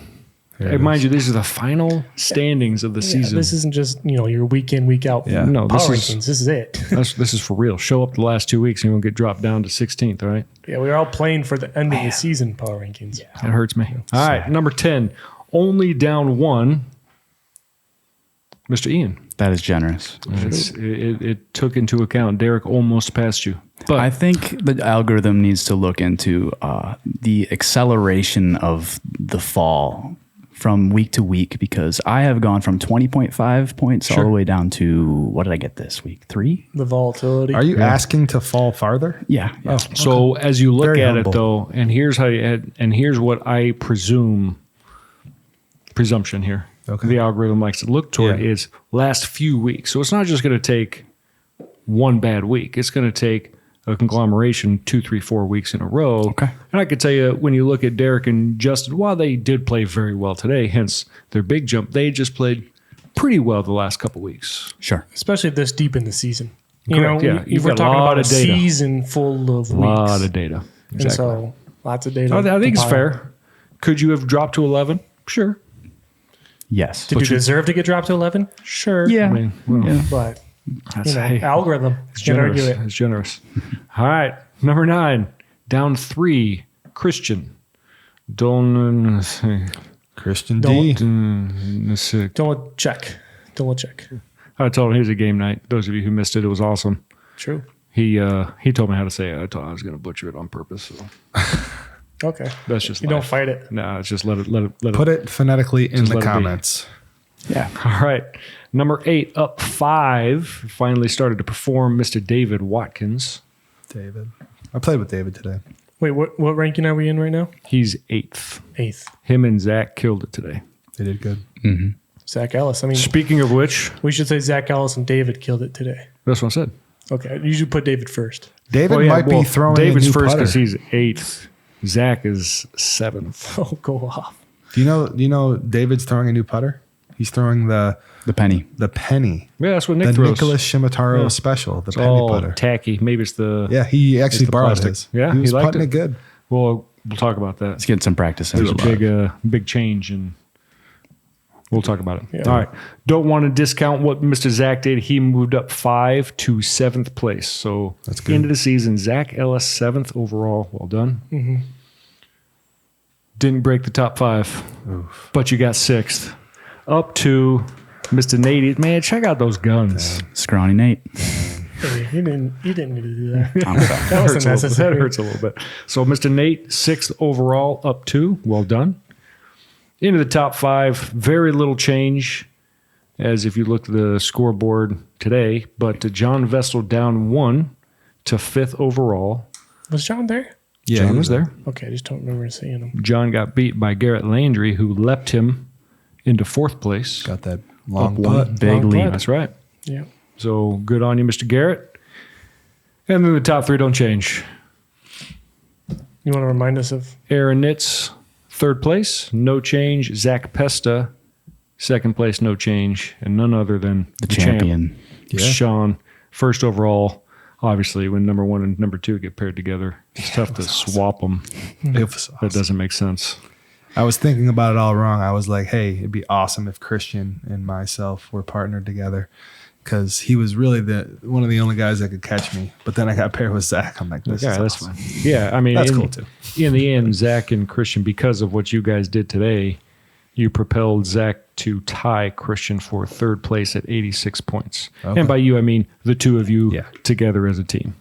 There Hey, it mind is. you, these are the final standings of the Yeah, season. this isn't just your week in, week out. Yeah. No, power this is- rankings. This is it. This is for real. Show up the last 2 weeks and you'll get dropped down to 16th, all right? Yeah, we're all playing for the end of the season power rankings. That hurts me. All right, number 10, only down 1, Mr. Ian. That is generous. It took into account Derek almost passed you. But I think the algorithm needs to look into the acceleration of the fall from week to week because I have gone from 20.5 points all the way down to, what did I get this week? 3? The volatility. Are you asking to fall farther? Yeah. Oh. so as you look Very at humble. it though, and here's here's what I presumption here. Okay. The algorithm likes to look toward Yeah. is last few weeks. So it's not just going to take one bad week. It's going to take a conglomeration 2, 3, 4 weeks in a row. Okay. And I could tell you when you look at Derek and Justin, while they did play very well today, hence their big jump, they just played pretty well the last couple weeks. Sure. Especially this deep in the season. Correct, yeah. If You've we're got a talking lot about a of data. season full of A weeks. lot of data. And Exactly. so lots of data. I think it's compiled. fair. Could you have dropped to 11? Sure. Yes. Did you deserve to get dropped to 11? Sure. Yeah. I mean, well, Yeah. But that's hey, algorithm. it's Can't argue generous. it. It's generous. All right. Number 9, down 3, Christian. Don't Christian D. Don't check. I told him it was a game night. Those of you who missed it, it was awesome. True. He told me how to say it. I thought I was going to butcher it on purpose. So Okay. that's just You life. don't fight it. No, it's just let it. Put it phonetically in Just the let it be. comments. Yeah. All right. Number 8 up 5. Finally started to perform. Mr. David Watkins. David. I played with David today. Wait, what ranking are we in right now? He's 8th. 8th. Him and Zach killed it today. They did good. Zach Ellis. I mean, Speaking of which, we should say Zach Ellis and David killed it today. that's what I said. Okay. You should put David first. David might be throwing David's a new first putter. because he's 8th. Zach is 7th. Oh, go off. Do you know David's throwing a new putter? He's throwing the penny. Yeah, that's what Nick the throws. Nicholas Shimataro special, the It's penny all putter. tacky. Maybe it's the. Yeah, he actually the borrowed plastic. his. Yeah, he was he liked putting it. it good. Well, we'll talk about that. Let's get some practice in. There's a big change, and we'll talk about it. Yeah. All right. Don't want to discount what Mr. Zach did. He moved up 5 to 7th place. So That's good. End of the season, Zach Ellis 7th overall. Well done. Mm-hmm. Didn't break the top 5, but you got 6th. Up to Mr. Nate. Man, check out those guns. Scrawny Nate. Hey, you didn't need to do that. I'm sorry. That wasn't That necessary. hurts a little bit. So Mr. Nate, 6th overall, up 2. Well done. Into the top 5, very little change as if you look at the scoreboard today, but John Vestal down 1 to 5th overall. Was John there? Yeah, John he was there. Okay, I just don't remember seeing him. John got beat by Garrett Landry, who leapt him into 4th place. Got that long Up 1. putt. Big Long lead. putt. That's right. Yeah. So good on you, Mr. Garrett. And then the top 3 don't change. You want to remind us of? Aaron Nitz, 3rd place, no change. Zach Pesta, 2nd place, no change. And none other than The champ, champion. Yeah. Sean, 1st overall. Obviously, when number 1 and number 2 get paired together, it's tough to swap them. It was That awesome. doesn't make sense. I was thinking about it all wrong. I was like, hey, it'd be awesome if Christian and myself were partnered together because he was really one of the only guys that could catch me. But then I got paired with Zach. I'm like, this Yeah, is that's awesome. fine. Yeah, I mean, That's cool, too. In the end, Zach and Christian, because of what you guys did today, you propelled Zach to tie Christian for 3rd place at 86 points. Okay. And by you, I mean the two of you Yeah. together as a team.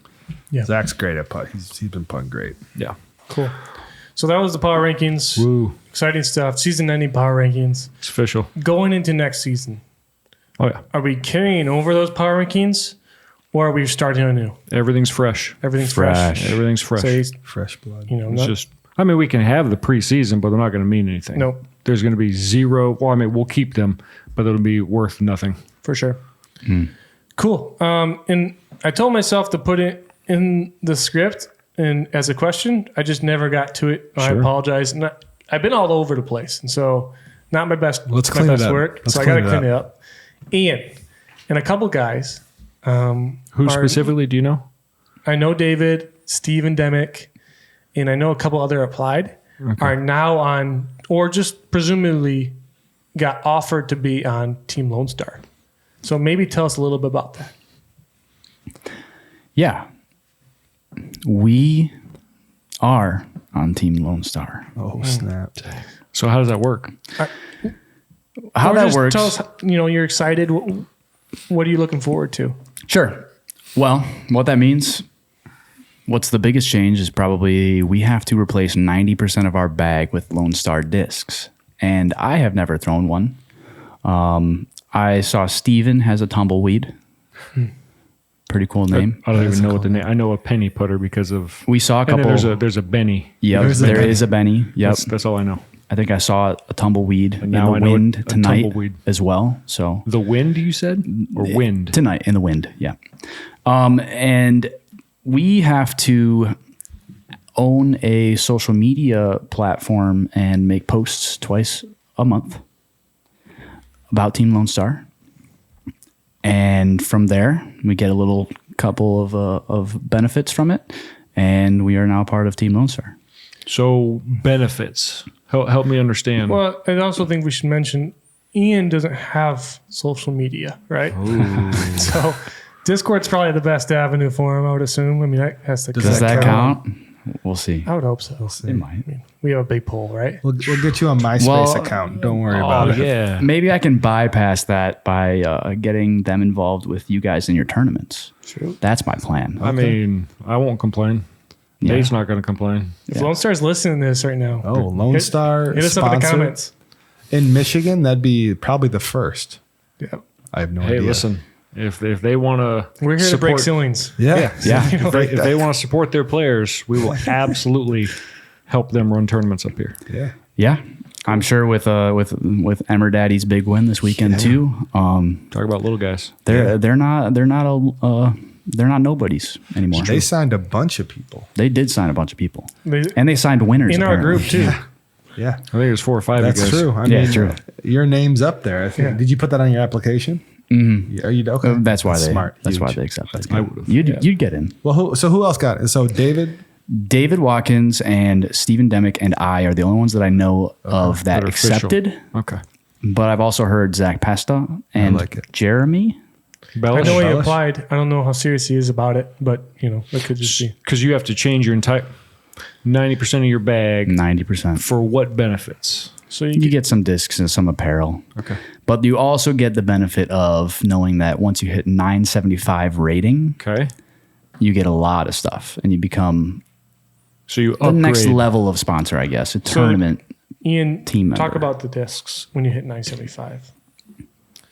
Yeah. Zach's great at putt. He's been putting great. Yeah. Cool. So that was the power rankings. Woo. Exciting stuff. Season ending power rankings. It's official. Going into next season, Oh, yeah. are we carrying over those power rankings or are we starting anew? Everything's fresh. Everything's fresh. Everything's fresh. So, Fresh blood. you know, It's not, just, I mean, we can have the preseason, but they're not going to mean anything. Nope. There's going to be 0. Well, I mean, we'll keep them, but it'll be worth nothing. for sure. Cool. And I told myself to put it in the script and as a question. I just never got to it. I Sure. apologize. I've been all over the place, and so not my best. Let's my clean it best up. work. Let's so I got to clean it clean it up. Ian and a couple guys. Who specifically do you know? I know David, Steven Demick, and I know a couple other applied are now on, or just presumably got offered to be on Team Lonestar. So maybe tell us a little bit about that. Yeah. We are on Team Lonestar. Oh, snap. So how does that work? How Or that just works. Tell us, you're excited. What are you looking forward to? Sure. Well, what that means, what's the biggest change is probably we have to replace 90% of our bag with Lone Star discs. And I have never thrown one. I saw Steven has a tumbleweed. Pretty cool name. I don't even know what the name. I know a penny putter because of. We saw a And then couple. there's a Benny. Yep, There's a there Benny. is a Benny. Yep. That's all I know. I think I saw a tumbleweed in now the I know wind a tonight tumbleweed. as well. So The wind, you said, or wind? tonight in the wind, yeah. And we have to own a social media platform and make posts twice a month about Team Lone Star. And from there, we get a little couple of benefits from it, and we are now part of Team Lone Star. So benefits. Help me understand. Well, I also think we should mention Ian doesn't have social media, right? So Discord's probably the best avenue for him, I would assume. I mean, that has to Does that count? We'll see. I would hope so. It might. I mean, we have a big poll, right? We'll get you a MySpace account. Don't worry about it. Yeah. Maybe I can bypass that by getting them involved with you guys in your tournaments. True. That's my plan. I mean, I won't complain. Yeah. Dave's not going to complain. If Lone Star's listening to this right now, Oh, Lone Star hit us up in the sponsor comments. in Michigan. That'd be probably the first. Yeah. I have no Hey, idea. listen, if they want to, We're here to break ceilings. Yeah. Yeah. if they want to support their players, we will absolutely help them run tournaments up here. Yeah. Yeah. I'm sure with Emmer Daddy's big win this weekend too. Talk about little guys. They're not nobodies anymore. They signed a bunch of people. They did sign a bunch of people, They- and they signed winners in our apparently. group too. Yeah. I think there's 4 or 5 That's of you guys. true. I Yeah, mean, true. Your name's up there. I think. Yeah. Did you put that on your application? Mm-hmm. Are you okay? That's why they. smart. That's why Huge. they accept that. I would've. You'd get in. Well, who else got it? So David Watkins and Stephen Demick and I are the only ones that I know of that That are official. accepted. Okay. But I've also heard Zach Pesta and like it. Jeremy. I Bellish. know he Bellish? applied. I don't know how serious he is about it, but it could just be. Because you have to change your entire 90% of your bag 90%. for what benefits? So You get some discs and some apparel. Okay. But you also get the benefit of knowing that once you hit 975 rating, Okay. you get a lot of stuff and you become So you the upgrade. next level of sponsor, I guess. A tournament. Ian, team talk member. about the discs when you hit 975.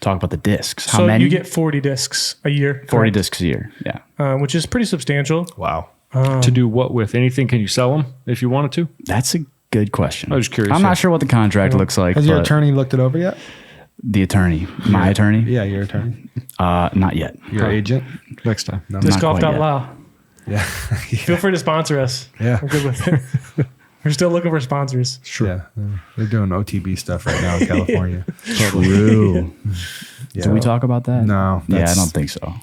Talk about the discs. How So many? you get 40 discs a year. 40 correct? discs a year. Yeah. Which is pretty substantial. wow. to do what with? Anything? Can you sell them if you wanted to? That's a good question. I was curious, I'm yeah. not sure what the contract looks like. Has your but attorney looked it over yet? The attorney. My attorney? Yeah, your attorney. Not yet. Your agent. Next time. No. Disc Not golf quite out yet. loud. Yeah. Feel free to sponsor us. Yeah. We're good with it. We're still looking for sponsors. Sure. Yeah. They're doing OTB stuff right now in California. True. Yeah. Did we talk about that? No, Yeah, I that's- don't think so.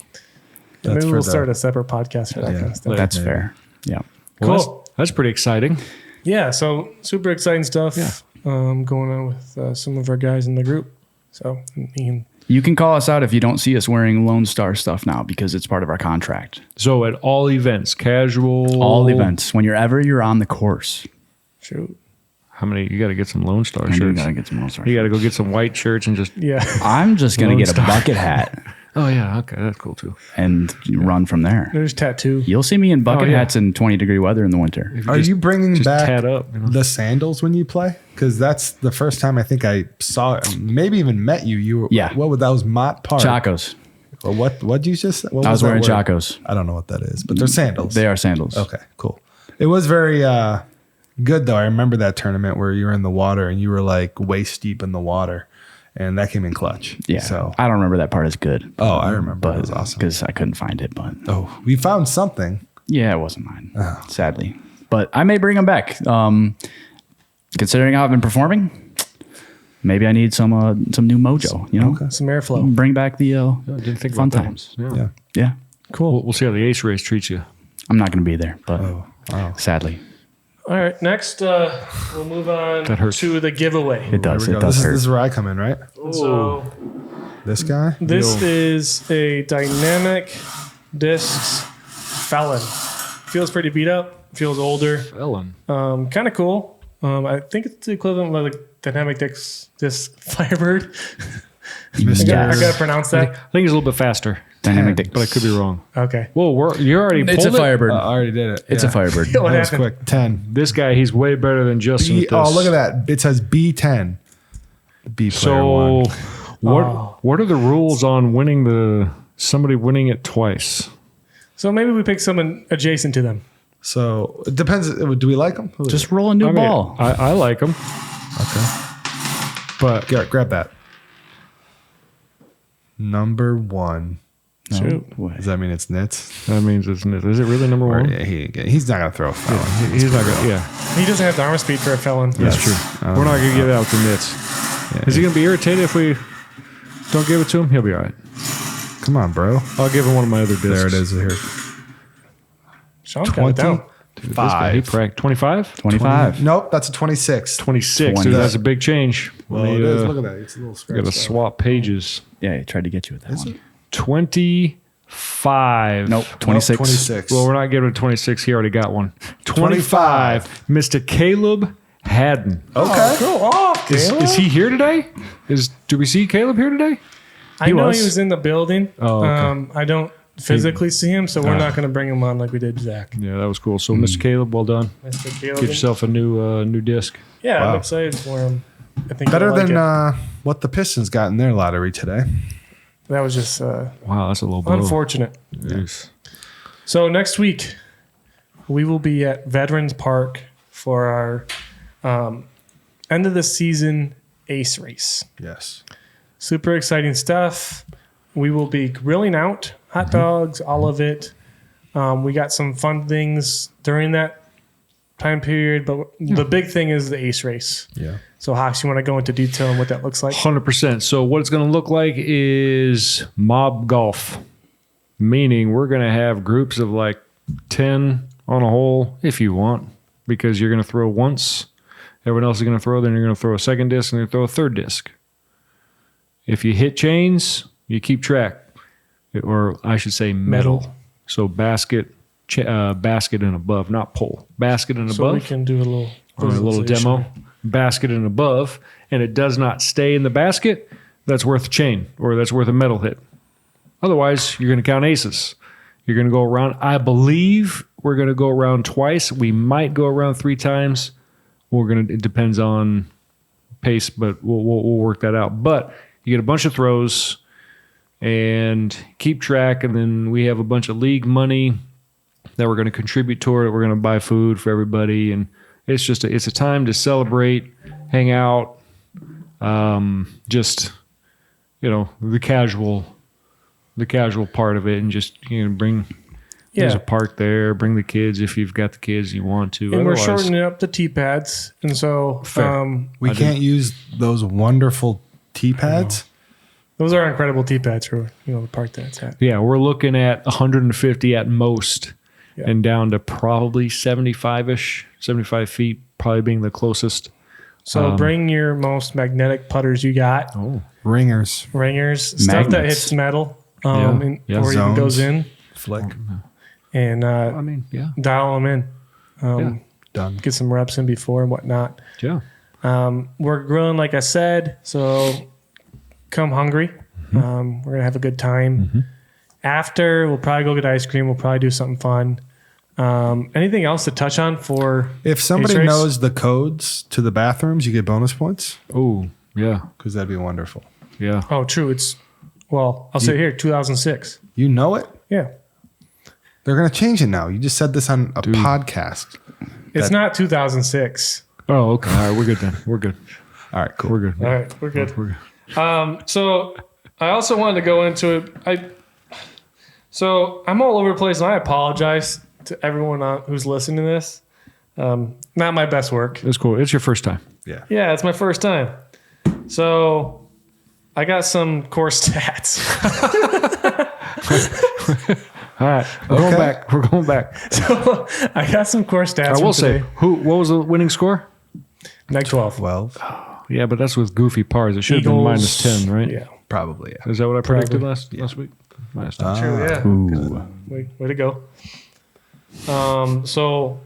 That's Maybe for we'll the- start a separate podcast for that kind of stuff. That's maybe. fair. Yeah. Well, Cool. That's pretty exciting. Yeah, so super exciting stuff going on with some of our guys in the group. So, Ian, You can call us out if you don't see us wearing Lone Star stuff now because it's part of our contract. So at all events, casual. All events, whenever you're on the course. shoot. How many? You got to get some Lone Star You shirts. gotta get some Lone Star. You got to go get some white shirts and just. Yeah. I'm just gonna Lone get a Star. bucket hat Oh yeah, okay, that's cool too. and run from there. There's tattoo. You'll see me in bucket yeah. hats in 20-degree weather in the winter. Are Just- you bringing just back tat up, you know? the sandals when you play? Because that's the first time I think I saw, maybe even met you. You were, Yeah. What was that? Was Mott Park? Chacos. Or what? What you just? What I was that wearing word? Chacos. I don't know what that is, but they're sandals. They are sandals. Okay, cool. It was very good though. I remember that tournament where you were in the water and you were like waist deep in the water, and that came in clutch. Yeah. So I don't remember that part as good. oh, I remember. But It was awesome. because I couldn't find it. But Oh, we found something. yeah, it wasn't mine, Oh. sadly. But I may bring them back. Considering how I've been performing, maybe I need some new mojo. You know, Some airflow. bring back the Didn't think fun about that. times. Yeah. Yeah. Yeah, Cool. We'll see how the ace race treats you. I'm not going to be there, but Oh, wow. sadly, All right, next we'll move on That hurts. to the giveaway. it does. Here we It go. does This hurt. is where I come in, right? So This guy. this is a dynamic discs Felon. Feels pretty beat up. Feels older. Ellen. Kind of cool. I think it's the equivalent of like dynamic disc Firebird. I gotta pronounce I that. think he's a little bit faster, Dynamic dick. but I could be wrong. Okay. Whoa, you already pulled It's a it? Firebird. I already did it. It's Yeah. a Firebird. What That was happened? quick. 10. This guy, he's way better than Justin at this. Oh, look at that. It says B10. The B player So, one. what are the rules on somebody winning it twice? So maybe we pick someone adjacent to them. So it depends. Do we like them? Just roll a new I mean, ball. I like him, Okay. but Grab that. Number 1. Shoot. Way. Does that mean it's Nitz? that means is it really number Or, one? yeah, he's not gonna throw a foul. He's not gonna. Yeah, He doesn't have the arm speed for a Felon. that's true. We're not gonna give it out to Nitz. Is he gonna be irritated if we don't give it to him? He'll be all right. Come on, bro. I'll give him one of my other discs. There it is. Here. Sean's got it down. This guy, he 25? 25. Nope, that's a 26. 26. 20. Dude, that's a big change. Well, We, it is. Look at that. It's a little Got to scratch. swap pages. Yeah, he tried to get you with that one. 25 5. Nope, 26. 26. Well, we're not giving it 26. He already got one. 25. Mr. Caleb Haddon. Okay. Go off, Caleb. Is he here today? Do we see Caleb here today? I know was? he was in the building. Oh, okay. I don't physically see him, so we're not going to bring him on like we did Zach. Yeah, that was cool. So, Mr. Caleb, well done. Mr. Caleb. Get yourself a new disc. Yeah, Wow. I'm excited for him. I think Better he'll like than it. what the Pistons got in their lottery today. That was just Wow, that's a low blow. unfortunate. Yes. So next week, we will be at Veterans Park for our end of the season ace race. Yes. Super exciting stuff. We will be grilling out hot dogs, all of it. We got some fun things during that time period, but the big thing is the ace race. Yeah. So, Hawks, you want to go into detail on what that looks like? 100%. So what it's going to look like is mob golf, meaning we're going to have groups of like 10 on a hole if you want, because you're going to throw once, everyone else is going to throw, then you're going to throw a second disc, and you're going to throw a third disc. If you hit chains, you keep track, or I should say metal. So basket and above, not pole. Basket and So we above. can do a little Or a little visualization. demo. Basket and above, and it does not stay in the basket, that's worth a chain or that's worth a metal hit. Otherwise, you're going to count aces. You're going to go around. I believe we're going to go around twice. We might go around 3 times. It depends on pace, but we'll work that out. But you get a bunch of throws and keep track, and then we have a bunch of league money that we're going to contribute toward it. We're going to buy food for everybody, and it's just it's a time to celebrate, hang out, just the casual part of it, and just bring. There's a park there. Bring the kids if you've got the kids you want to. And we're Otherwise- shortening up the tee pads, and so We can't use those wonderful tee pads. those are incredible tee pads for the park that it's at. Yeah, we're looking at 150 at most, Yeah. and down to probably 75-ish, 75 feet, probably being the closest. So bring your most magnetic putters you got, Ringers. ringers, stuff that Magnets. hits metal, Yeah. or even Zones. goes in, Flick. and I mean, yeah, dial them in. Done. Get some reps in before and whatnot. yeah. We're grilling, like I said, so come hungry. We're gonna have a good time. After, we'll probably go get ice cream. We'll probably do something fun. Anything else to touch on for If somebody ace race? knows the codes to the bathrooms, you get bonus points Oh, yeah, because that'd be wonderful. yeah. Oh, true. I'll say it here, 2006. You know it? Yeah, They're going to change it now. You just said this on a podcast. it's not 2006. Oh, okay. All right, we're good then. We're good. All right, cool. We're good. All right, we're good. We're good. So I also wanted to go into it. So I'm all over the place, and I apologize to everyone who's listening to this. Not my best work. It's cool. It's your first time. Yeah. Yeah, it's my first time. So I got some core stats. All right, we're going back. We're going back. So I got some core stats. I will from today. say, what was the winning score? Neg 12. 12, Yeah, but that's with goofy pars. It should have been Eagles, minus 10, right? Yeah. probably. Yeah. Is that what I predicted Probably. last week? Minus 10. True, yeah. Ooh. Way to go. So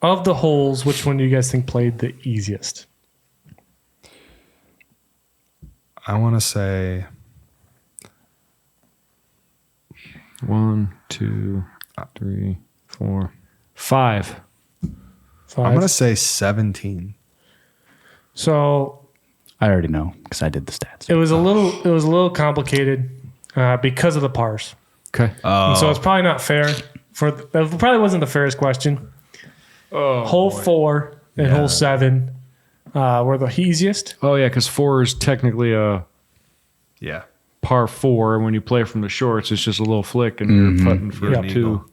of the holes, which one do you guys think played the easiest? I want to say 1, 2, 3, 4, 5. 5. I'm going to say 17. So I already know because I did the stats. it was a little complicated because of the pars. Okay. And so it's probably not fair. It probably wasn't the fairest question. Hole 4 and hole 7 were the easiest. Oh, yeah, because 4 is technically a Yeah. par 4. And when you play from the shorts, it's just a little flick and you're putting for Yeah. 2.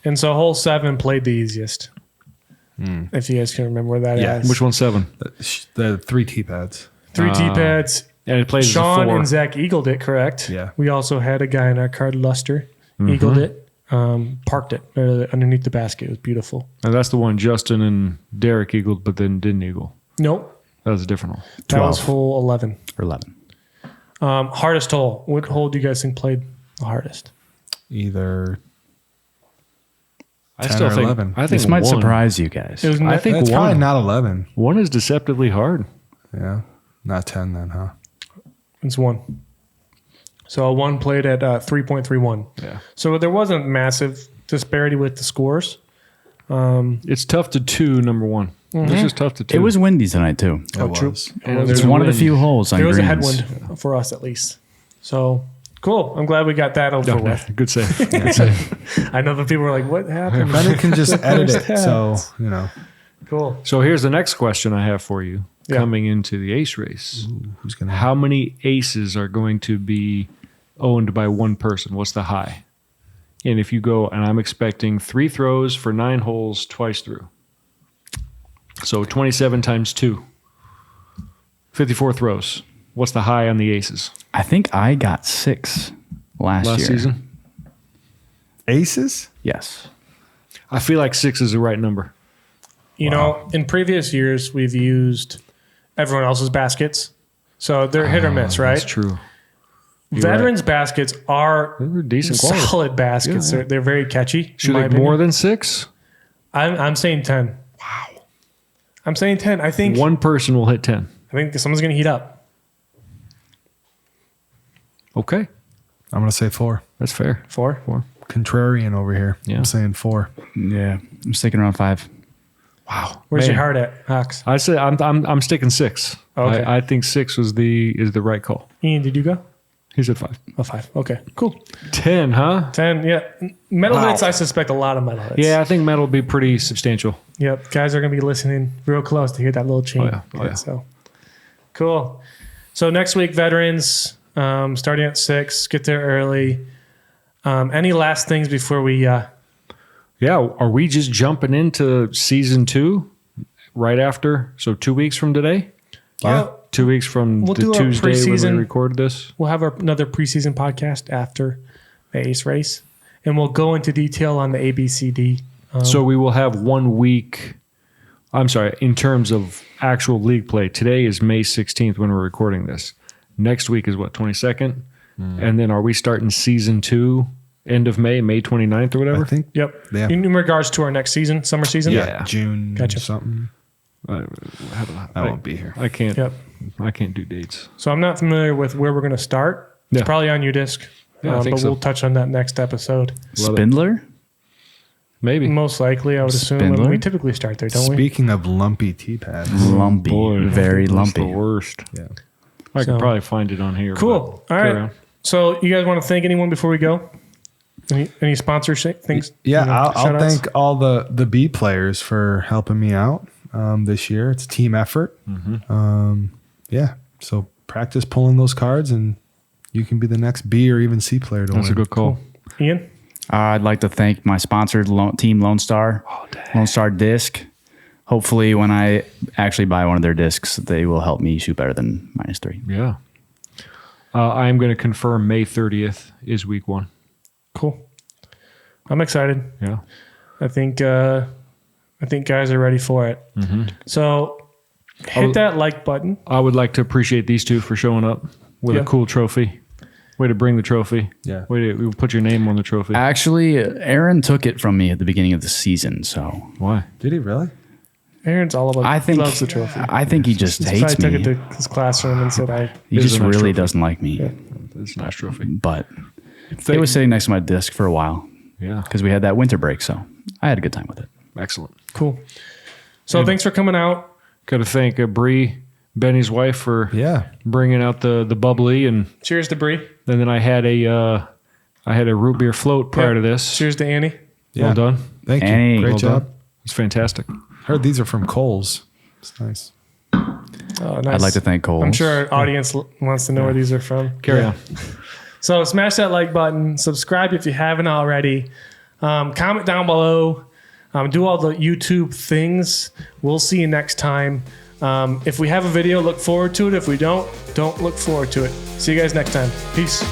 And so hole 7 played the easiest. If you guys can remember where that Yeah. is. Which one's 7? The 3 tee pads. 3 tee pads. And it plays as a Sean 4. and Zach eagled it, correct? Yeah. We also had a guy in our card, Luster, eagled it, parked it underneath the basket. It was beautiful. And that's the one Justin and Derek eagled, but then didn't eagle. Nope. That was a different one. That was 12. hole 11. Or 11. Hardest hole. What hole do you guys think played The hardest. Either I 10 still or think 11. I think This might one, surprise you guys. It was I think It's probably one not 11. one is deceptively hard. Yeah. Not 10 then, huh? It's 1. So 1 played at 3.31. Yeah. So there wasn't massive disparity with the scores. It's tough to 2, number 1. It's just tough to 2. It was windy tonight too. It true. was. And It's there's It's one of the wind. few holes on There was a greens. headwind for us at least. So cool. I'm glad we got that over No, with. good save. Good save. I know the people were like, what happened? Bennett can just edit it. First So, hats. Cool. So here's the next question I have for you. Yeah. Coming into the ace race, who's going to how many aces are going to be owned by one person? What's the high? And if you go, and I'm expecting 3 throws for 9 holes twice through. So 27 times 2. 54 throws. What's the high on the aces? I think I got 6 last year. season? Aces? Yes. I feel like 6 is the right number. You know, in previous years, we've used everyone else's baskets. So they're hit or miss, right? That's true. Veterans baskets are They're decent quality. solid baskets. Yeah. They're very catchy. Should in my they more opinion. than 6? I'm saying 10. Wow. I'm saying 10. I think One person will hit 10. someone's going to heat up. Okay. I'm going to say 4. That's fair. 4. Contrarian over here. Yeah. I'm saying 4. Yeah. I'm sticking around 5. Wow. Where's Man. your heart at, Hawks? I say I'm sticking 6. Okay. I think 6 is the right call. Ian, did you go? He said 5. Oh, 5. Okay, cool. 10, huh? 10, yeah. Metal hits, I suspect a lot of metal hits. Yeah, I think metal will be pretty substantial. Yep. Guys are going to be listening real close to hear that little chain. Oh, yeah. So, cool. So, next week, veterans, starting at 6, get there early. Any last things before we. Yeah, are we just jumping into season 2 right after? So 2 weeks from today? Yeah. 2 weeks from We'll the do our Tuesday when preseason- we recorded this? We'll have another preseason podcast after the Ace race, and we'll go into detail on the ABCD. So we will have 1 week. I'm sorry, in terms of actual league play. Today is May 16th when we're recording this. Next week is what, 22nd? And then are we starting season 2 end of May 29th or whatever? I think. Yep. Yeah. In regards to our next season, summer season. Yeah. June Gotcha. something. I won't be here. I can't. Yep. I can't do dates. So I'm not familiar with where we're going to start. It's Yeah. probably on your disc. Yeah, I think but so. we'll touch on that next episode. Love it. Spindler? Maybe. Most likely, I would assume. Spindler? We typically start there, don't we? Speaking of lumpy T-pads. Lumpy. Very That's the lumpy. worst. Yeah. I So- could probably find it on here. Cool. but All carry right. on. So you guys want to thank anyone before we go? Any sponsorship things? Yeah, You know, I'll shout-outs? thank all the B players for helping me out this year. It's a team effort. Yeah, so practice pulling those cards, and you can be the next B or even C player to That's win. a good call. Ian. I'd like to thank my sponsor, Team Lonestar. Lonestar Disc. Hopefully, when I actually buy one of their discs, they will help me shoot better than -3. Yeah. I am going to confirm May 30th is week 1. Cool. I'm excited. Yeah. I think guys are ready for it. So hit that like button. I would like to appreciate these two for showing up with Yeah. a cool trophy. Way to bring the trophy. Yeah. Way to put your name on the trophy. Actually, Aaron took it from me at the beginning of the season, so Why? Did he really? Aaron's all about. I think he loves the trophy. I think he just So I hates took me. it to his classroom and said, He It is just a nice really trophy. doesn't like me. It's a nice trophy. But it was sitting next to my disc for a while Yeah. because we had that winter break, so I had a good time with it. Excellent. cool. So thanks for coming out. Got to thank Bree, Benny's wife, for Yeah. bringing out the bubbly, and Cheers to Bree. then I had a root beer float prior to this. Cheers to Annie. Yeah. Well done. Thank you. Hey. Great Well job. done. It's fantastic. Heard these are from Kohl's. It's nice. Oh, nice. I'd like to thank Cole. I'm sure our audience wants to know where these are from. Carry on. So smash that like button. Subscribe if you haven't already. Comment down below. Do all the YouTube things. We'll see you next time. If we have a video, look forward to it. If we don't look forward to it. See you guys next time. Peace.